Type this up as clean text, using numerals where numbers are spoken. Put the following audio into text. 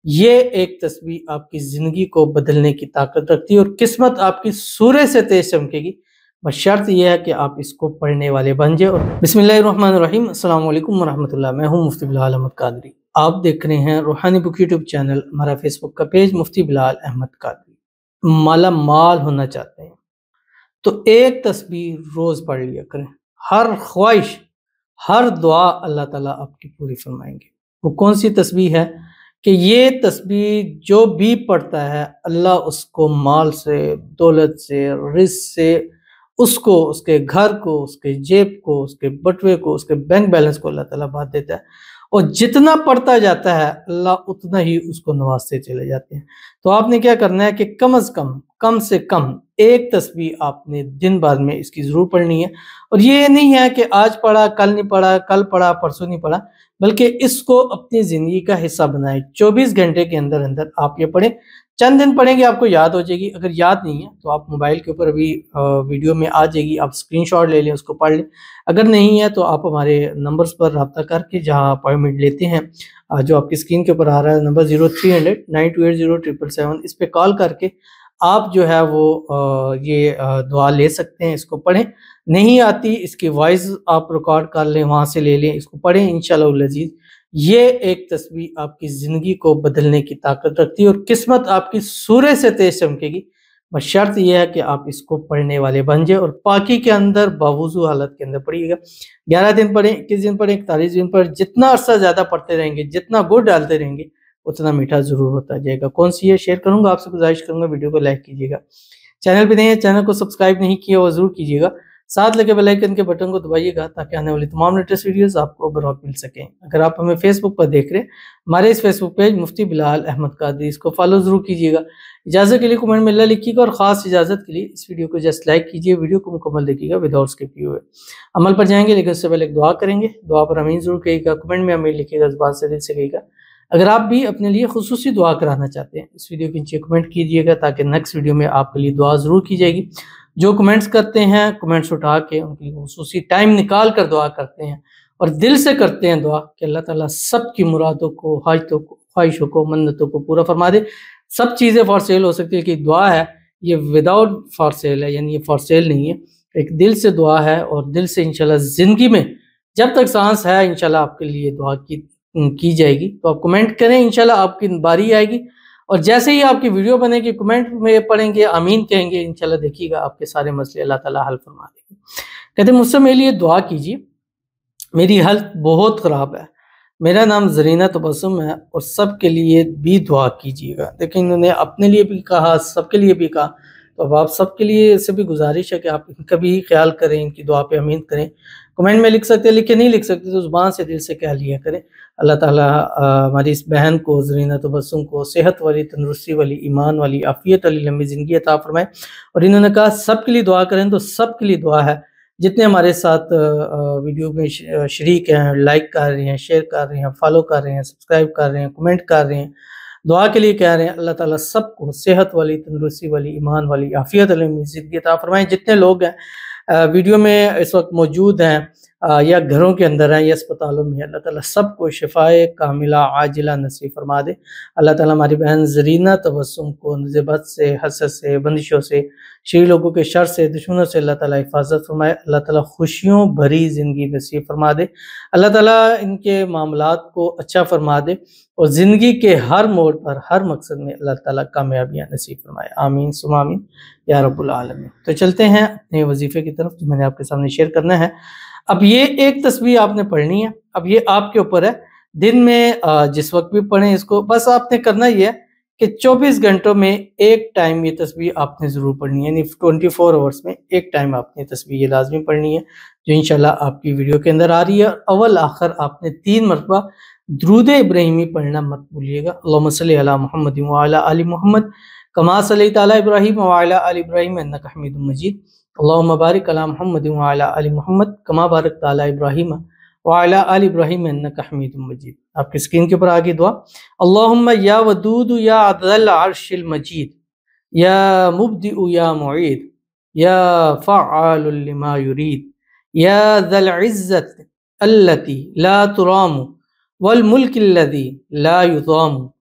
یہ ایک تسبیح آپ کی زندگی کو بدلنے کی طاقت رکھتی ہے اور قسمت آپ کی سورج سے تیز چمکے گی، بس شرط یہ ہے کہ آپ اس کو پڑھنے والے بن جائیں۔ اور بسم اللہ الرحمن الرحیم، السلام علیکم ورحمۃ اللہ۔ میں ہوں مفتی بلال احمد قادری، آپ دیکھ رہے ہیں روحانی بک یوٹیوب چینل، ہمارا فیس بک کا پیج مفتی بلال احمد قادری۔ مالا مال ہونا چاہتے ہیں تو ایک تسبیح روز پڑھ لیا کریں، ہر خواہش، ہر دعا اللہ تعالیٰ آپ کی پوری فرمائیں گے۔ وہ کون سی تسبیح ہے کہ یہ تسبیح جو بھی پڑھتا ہے اللہ اس کو مال سے، دولت سے، رزق سے، اس کو، اس کے گھر کو، اس کے جیب کو، اس کے بٹوے کو، اس کے بینک بیلنس کو اللہ تعالیٰ بات دیتا ہے، اور جتنا پڑھتا جاتا ہے اللہ اتنا ہی اس کو نوازتے چلے جاتے ہیں۔ تو آپ نے کیا کرنا ہے کہ کم از کم سے کم ایک تسبیح آپ نے دن بعد میں اس کی ضرور پڑھنی ہے، اور یہ نہیں ہے کہ آج پڑھا کل نہیں پڑھا، کل پڑھا پرسوں نہیں پڑھا، بلکہ اس کو اپنی زندگی کا حصہ بنائیں۔ 24 گھنٹے کے اندر آپ یہ پڑھیں، چند دن پڑھیں گے آپ کو یاد ہو جائے گی، اگر یاد نہیں ہے تو آپ موبائل کے اوپر ابھی ویڈیو میں آ جائے گی، آپ اسکرین شاٹ لے لیں، اس کو پڑھ لیں، اگر نہیں ہے تو آپ ہمارے نمبرز پر رابطہ کر کے جہاں اپائنٹمنٹ لیتے ہیں، جو آپ کی اسکرین کے اوپر آ رہا ہے نمبر 0300 9280 777، اس پہ کال کر کے آپ جو ہے وہ یہ دعا لے سکتے ہیں، اس کو پڑھیں۔ نہیں آتی اس کی وائس آپ ریکارڈ کر لیں، وہاں سے لے لیں، اس کو پڑھیں انشاءاللہ العزیز۔ یہ ایک تسبیح آپ کی زندگی کو بدلنے کی طاقت رکھتی ہے اور قسمت آپ کی سورج سے تیز چمکے گی، بس شرط یہ ہے کہ آپ اس کو پڑھنے والے بن جائیں، اور پاکی کے اندر باوضو حالت کے اندر پڑھیے گا۔ 11 دن پڑھیں، 21 دن پڑھیں، 41 دن پڑھیں، جتنا عرصہ زیادہ پڑھتے رہیں گے، جتنا گڑ ڈالتے رہیں گے اتنا میٹھا ضرور ہوتا جائے گا۔ کون سی ہے شیئر کروں گا، آپ سے گزارش کروں گا ویڈیو کو لائک کیجیے گا، چینل پہ نہیں ہے چینل کو سبسکرائب نہیں کیا وہ ضرور کیجیے گا، ساتھ لگے بیل آئیکن کے بٹن کو دبائیے گا تاکہ آنے والی تمام لیٹسٹ ویڈیوز آپ کو بر وقت مل سکیں۔ اگر آپ ہمیں فیس بک پر دیکھ رہے ہیں، ہمارے اس فیس بک پیج مفتی بلال احمد قادری، اس کو فالو ضرور کیجیے گا۔ اجازت کے لیے کمنٹ میں اللہ لکھیے گا، اور خاص اجازت کے لیے اس ویڈیو کو جسٹ لائک کیجیے، ویڈیو کو مکمل دیکھیے گا وداؤٹ اسکپ کیے ہوئے۔ عمل پر جائیں گے لیکن اس سے پہلے ایک دعا کریں گے، دعا پر امین ضرور کہیے گا، کمنٹ میں امین لکھیے گا، زبان سے دل سے کہیے گا۔ اگر آپ بھی اپنے لیے خصوصی دعا کرانا چاہتے ہیں اس ویڈیو کے نیچے کمنٹ کیجیے گا تاکہ نیکسٹ ویڈیو میں آپ کے لیے دعا ضرور کی جائے گی۔ جو کمنٹس کرتے ہیں، کمنٹس اٹھا کے ان کے لیے خصوصی ٹائم نکال کر دعا کرتے ہیں اور دل سے کرتے ہیں دعا کہ اللہ تعالیٰ سب کی مرادوں کو، حاجتوں کو، خواہشوں کو، منتوں کو پورا فرما دے۔ سب چیزیں فار سیل ہو سکتی ہے کہ دعا ہے یہ وداؤٹ فار سیل ہے، یعنی یہ فار سیل نہیں ہے، ایک دل سے دعا ہے، اور دل سے انشاءاللہ زندگی میں جب تک سانس ہے انشاءاللہ آپ کے لیے دعا کی جائے گی۔ تو آپ کمنٹ کریں، انشاءاللہ آپ کی باری آئے گی، اور جیسے ہی آپ کی ویڈیو بنے گی کمنٹ میں پڑھیں گے، آمین کہیں گے، انشاءاللہ دیکھیے گا آپ کے سارے مسئلے اللہ تعالیٰ حل فرما دے گے۔ کہتے ہیں مجھ سے میرے لیے دعا کیجیے، میری حالت بہت خراب ہے، میرا نام زرینہ تبسم ہے، اور سب کے لیے بھی دعا کیجیے گا۔ لیکن انہوں نے اپنے لیے بھی کہا، سب کے لیے بھی کہا، تو اب آپ سب کے لیے سے بھی گزارش ہے کہ آپ ان کا بھی خیال کریں، ان کی دعا پہ امین کریں۔ کمنٹ میں لکھ سکتے ہیں، لکھ کے نہیں لکھ سکتے تو زبان سے دل سے کہہ لیا کریں۔ اللہ تعالیٰ ہماری اس بہن کو، زرینہ تبسم کو، صحت والی، تندرستی والی، ایمان والی، عافیت والی لمبی زندگی عطا فرمائے۔ اور انہوں نے کہا سب کے لیے دعا کریں، تو سب کے لیے دعا ہے، جتنے ہمارے ساتھ ویڈیو میں شریک ہیں، لائک کر رہے ہیں، شیئر کر رہے ہیں، فالو کر رہے ہیں، سبسکرائب کر رہے ہیں، کمنٹ کر رہے ہیں، دعا کے لیے کہہ رہے ہیں، اللہ تعالیٰ سب کو صحت والی، تندرستی والی، ایمان والی، عافیت والی زندگی عطا فرمائیں۔ جتنے لوگ ہیں ویڈیو میں اس وقت موجود ہیں، یا گھروں کے اندر ہیں یا اسپتالوں میں، اللہ تعالیٰ سب کو شفائے کاملہ عاجلہ نصیب فرما دے۔ اللہ تعالیٰ ہماری بہن زرینہ تبسم کو نزبت سے، حسد سے، بندشوں سے، شریر لوگوں کے شر سے، دشمنوں سے اللہ تعالیٰ حفاظت فرمائے۔ اللہ تعالیٰ خوشیوں بھری زندگی نصیب فرما دے۔ اللہ تعالیٰ ان کے معاملات کو اچھا فرما دے، اور زندگی کے ہر موڑ پر، ہر مقصد میں اللہ تعالیٰ کامیابیاں نصیب فرمائے۔ آمین ثم آمین یا رب العالمین۔ تو چلتے ہیں اپنے وظیفے کی طرف جو میں نے آپ کے سامنے شیئر کرنا ہے۔ اب یہ ایک تسبیح آپ نے پڑھنی ہے، اب یہ آپ کے اوپر ہے، دن میں جس وقت بھی پڑھیں اس کو، بس آپ نے کرنا یہ ہے کہ 24 گھنٹوں میں ایک ٹائم یہ تسبیح آپ نے ضرور پڑھنی ہے، یعنی 24 آورس میں ایک ٹائم آپ نے تسبیح یہ لازمی پڑھنی ہے، جو انشاءاللہ آپ کی ویڈیو کے اندر آ رہی ہے۔ اول آخر آپ نے 3 مرتبہ درود ابراہیمی پڑھنا مت بھولیے گا۔ اللہم صلی علی محمد وعلی آل محمد کما صلیت علی ابراہیم وعلی آل ابراہیم انک حمید مجید، اللہم بارک علی محمد وعلی آل محمد کما بارکت علی ابراہیم وعلی آل ابراہیم انک حمید مجید۔ آپ کی اسکرین کے اوپر آگے دعا، اللہم یا ودود یا ذی العرش المجید، یا مبدئ یا معید، یا فعال لما یرید، یا ذی العزت التی لا ترام والملک الذی لا یضام،